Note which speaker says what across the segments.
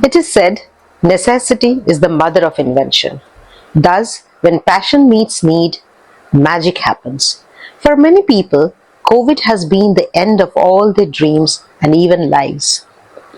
Speaker 1: It is said, necessity is the mother of invention. Thus, when passion meets need, magic happens. For many people, COVID has been the end of all their dreams and even lives.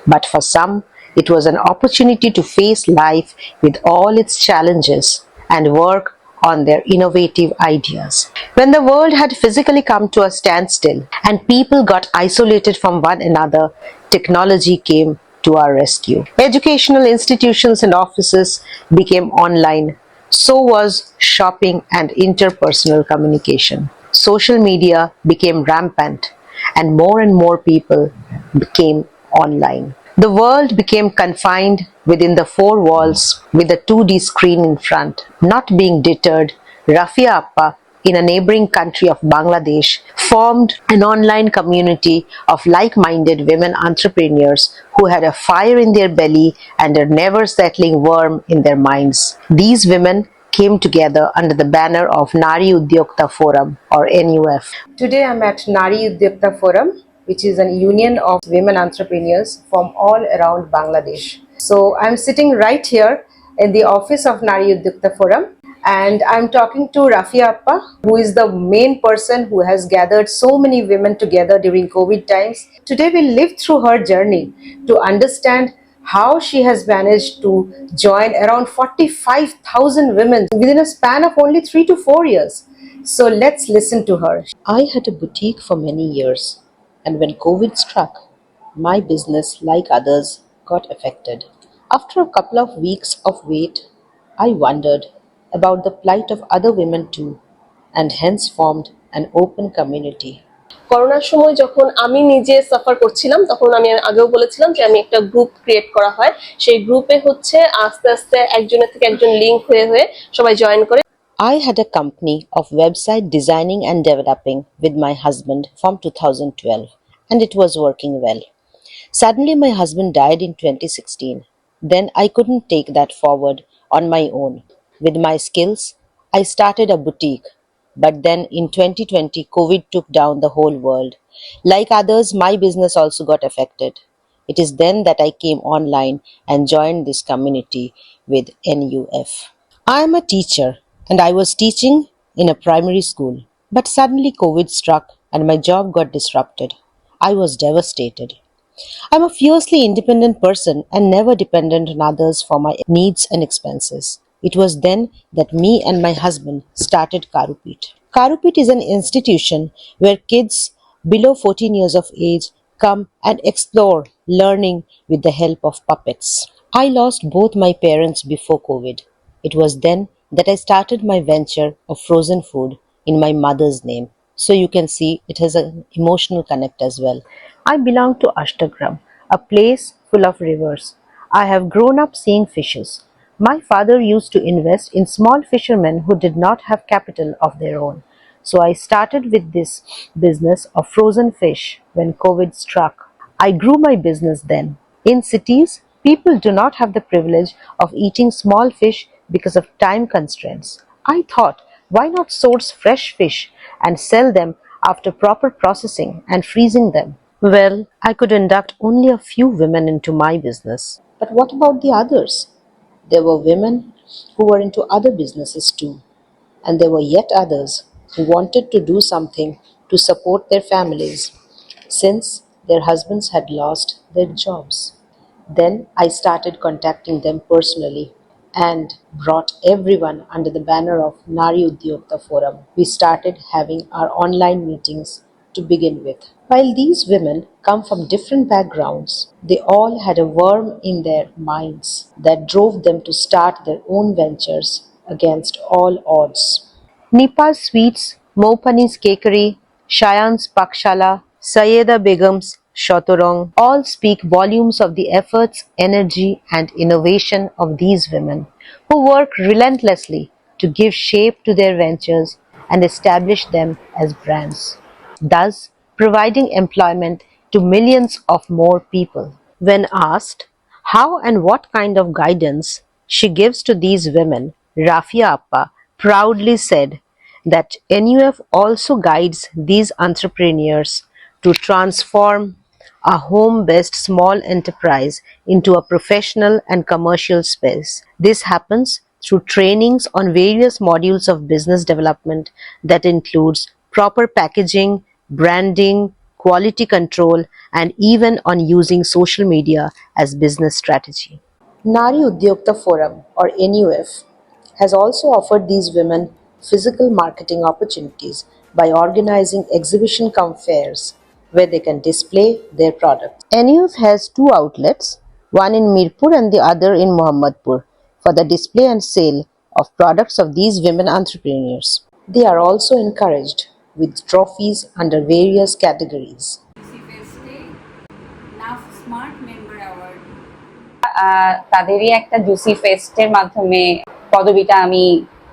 Speaker 1: But for some, it was an opportunity to face life with all its challenges and work on their innovative ideas. When the world had physically come to a standstill and people got isolated from one another, technology came to our rescue. Educational institutions and offices became online. So was shopping and interpersonal communication. Social media became rampant and more people became online. The world became confined within the four walls with a 2D screen in front. Not being deterred, Rafia Appa, in a neighboring country of Bangladesh, formed an online community of like-minded women entrepreneurs who had a fire in their belly and a never-settling worm in their minds. These women came together under the banner of Nari Udyokta Forum or NUF. Today I'm at Nari Udyokta Forum, which is a union of women entrepreneurs from all around Bangladesh. So I'm sitting right here in the office of Nari Udyokta Forum, and I'm talking to Rafia Appa, who is the main person who has gathered so many women together during COVID times. Today we'll live through her journey to understand how she has managed to join around 45,000 women within a span of only 3 to 4 years. So let's listen to her. I had a boutique for many years, and when COVID struck, my business, like others, got affected. After a couple of weeks of wait, I wondered about the plight of other women too, and hence formed an open community.
Speaker 2: করোনার সময় যখন আমি নিজে suffer করছিলাম তখন আমি আগেও বলেছিলাম যে আমি একটা গ্রুপ ক্রিয়েট করা হয়, সেই গ্রুপে হচ্ছে আস্তে আস্তে একজনের থেকে একজন লিংক হয়ে হয়ে সবাই জয়েন করে।
Speaker 1: I had a company of website designing and developing with my husband from 2012, and it was working well. Suddenly, my husband died in 2016. Then I couldn't take that forward on my own. With my skills, I started a boutique. But then in 2020, COVID took down the whole world. Like others, my business also got affected. It is then that I came online and joined this community with NUF. I am a teacher and I was teaching in a primary school. But suddenly COVID struck and my job got disrupted. I was devastated. I'm a fiercely independent person and never dependent on others for my needs and expenses. It was then that me and my husband started Karupit. Karupit is an institution where kids below 14 years of age come and explore learning with the help of puppets. I lost both my parents before COVID. It was then that I started my venture of frozen food in my mother's name. So you can see it has an emotional connect as well. I belong to Ashtagram, a place full of rivers. I have grown up seeing fishes. My father used to invest in small fishermen who did not have capital of their own. So I started with this business of frozen fish when COVID struck. I grew my business then. In cities, people do not have the privilege of eating small fish because of time constraints. I thought, why not source fresh fish and sell them after proper processing and freezing them? Well, I could induct only a few women into my business. But what about the others? There were women who were into other businesses too, and there were yet others who wanted to do something to support their families since their husbands had lost their jobs. Then I started contacting them personally and brought everyone under the banner of Nari Udyokta Forum. We started having our online meetings to begin with. While these women come from different backgrounds, they all had a worm in their minds that drove them to start their own ventures against all odds. Nipa's Sweets, Mopani's Cakery, Shayan's Pakshala, Sayeda Begum's Shotorong all speak volumes of the efforts, energy, and innovation of these women who work relentlessly to give shape to their ventures and establish them as brands, thus providing employment to millions of more people. When asked how and what kind of guidance she gives to these women, Rafia Appa proudly said that NUF also guides these entrepreneurs to transform a home-based small enterprise into a professional and commercial space. This happens through trainings on various modules of business development that includes proper packaging, branding, quality control, and even on using social media as business strategy. Nari Udyogta Forum, or NUF, has also offered these women physical marketing opportunities by organizing exhibition cum fairs where they can display their products. NUF has two outlets, one in Mirpur and the other in Mohammadpur, for the display and sale of products of these women entrepreneurs. They are also encouraged with trophies under various categories.
Speaker 3: Naf smart member award তাদেরই একটা juicy ফেস্টের মাধ্যমে পদবিটা আমি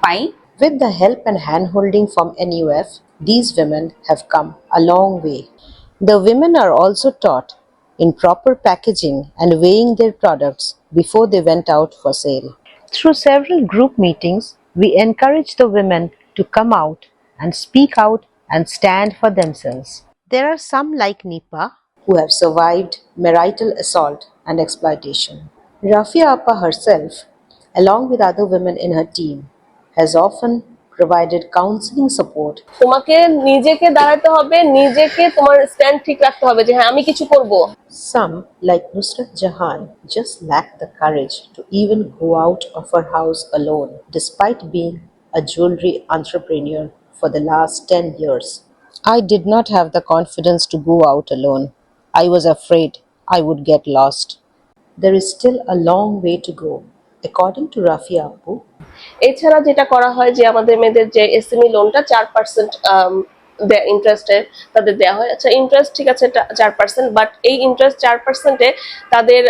Speaker 3: পাই।
Speaker 1: With the help and handholding from NUF, these women have come a long way. The women are also taught in proper packaging and weighing their products before they went out for sale. Through several group meetings, we encourage the women to come out and speak out and stand for themselves. There are some like Nipa who have survived marital assault and exploitation. Rafia Appa herself, along with other women in her team, has often provided counseling support.
Speaker 2: তোমাকে নিজেকে দাঁড়াতে হবে, নিজেকে তোমার stand ঠিক রাখতে হবে যে হ্যাঁ আমি কিছু করব।
Speaker 1: Some, like Nusrat Jahan, just lack the courage to even go out of her house alone, despite being a jewelry entrepreneur for the last 10 years. I did not have the confidence to go out alone. I was afraid I would get lost. There is still a long way to go. According to Rafia Appu,
Speaker 2: এছাড়া যেটা করা হয় যে আমাদের মেয়েদের যে SME লোনটা 4% ইন্টারেস্টের তাদের দেওয়া হয়। আচ্ছা ইন্টারেস্ট ঠিক আছে 4%, বাট এই ইন্টারেস্ট 4%-এ তাদের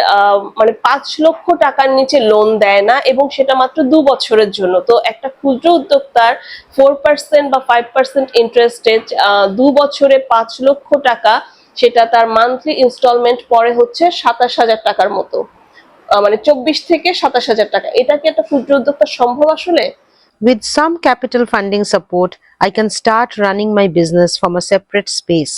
Speaker 2: মানে 5 লক্ষ টাকার নিচে লোন দেয় না এবং সেটা মাত্র 2 বছরের জন্য। তো একটা ক্ষুদ্র উদ্যোক্তার 4% বা 5% ইন্টারেস্টে 2 বছরে 5 লক্ষ টাকা, সেটা তার মান্থলি ইনস্টলমেন্ট পরে হচ্ছে 27,000 টাকার মতো, মানে 24 থেকে 27,000 টাকা। এটা কি একটা ক্ষুদ্র উদ্যোক্তা সম্ভব আসলে? With some capital funding support, I can start running my business from a separate space.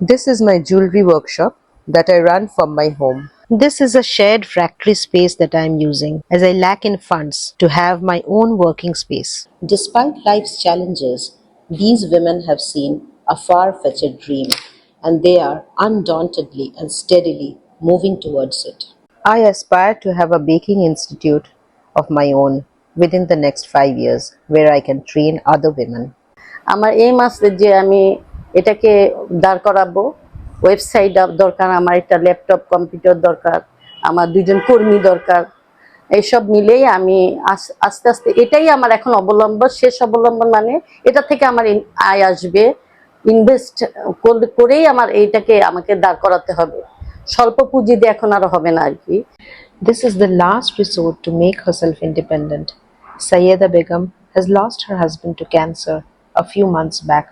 Speaker 2: This is my jewelry workshop that I run from my home. This is a shared factory space that I am using as I lack in funds to have my own working space. Despite life's challenges, these women have seen a far-fetched dream and they are undauntedly and steadily moving towards it. I aspire to have a baking institute of my own within the next 5 years where I can train other women.
Speaker 4: আমার এই মাসে যে আমি এটাকে দাঁড় করাবো, website দরকার, আমার একটা ল্যাপটপ কম্পিউটার দরকার, আমার 2 জন কর্মী দরকার। এইসব মিলেই আমি আস্তে আস্তে এটাই আমার এখন অবলম্বন, শেষ অবলম্বন মানে এটা থেকে আমার আয় আসবে, ইনভেস্ট করেই আমার এইটাকে আমাকে দাঁড় করাতে হবে। স্বল্প পুঁজি দিয়ে এখন আর হবে না আর কি।
Speaker 1: This is the last resort to make herself independent. Sayeda Begum has lost her husband to cancer a few months back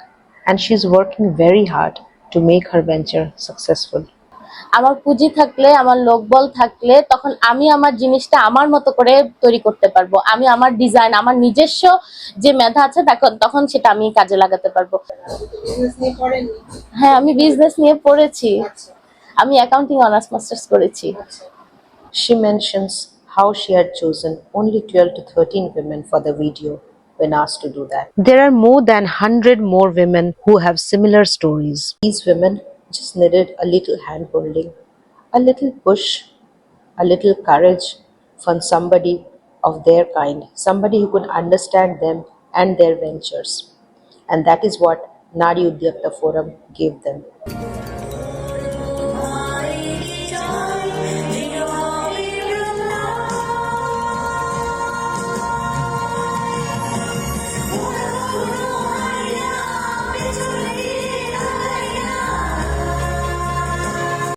Speaker 1: and she is working very hard to make her venture successful.
Speaker 5: আমার পুঁজি থাকলে, আমার লোকবল থাকলে তখন আমি আমার জিনিসটা আমার মতো করে তৈরি করতে পারবো। আমি আমার ডিজাইন, আমার নিজস্ব যে মেধা আছে তখন সেটা আমি কাজে লাগাতে পারবো। হ্যাঁ, আমি বিজনেস নিয়ে পড়েছি। আমি অ্যাকাউন্টিং অনার্স মাস্টার্স করেছি।
Speaker 1: She mentions how she had chosen only 12 to 13 women for the video when asked to do that. There are more than 100 more women who have similar stories. These women just needed a little hand-holding, a little push, a little courage from somebody of their kind, somebody who could understand them and their ventures. And that is what Nari Udyogta Forum gave them.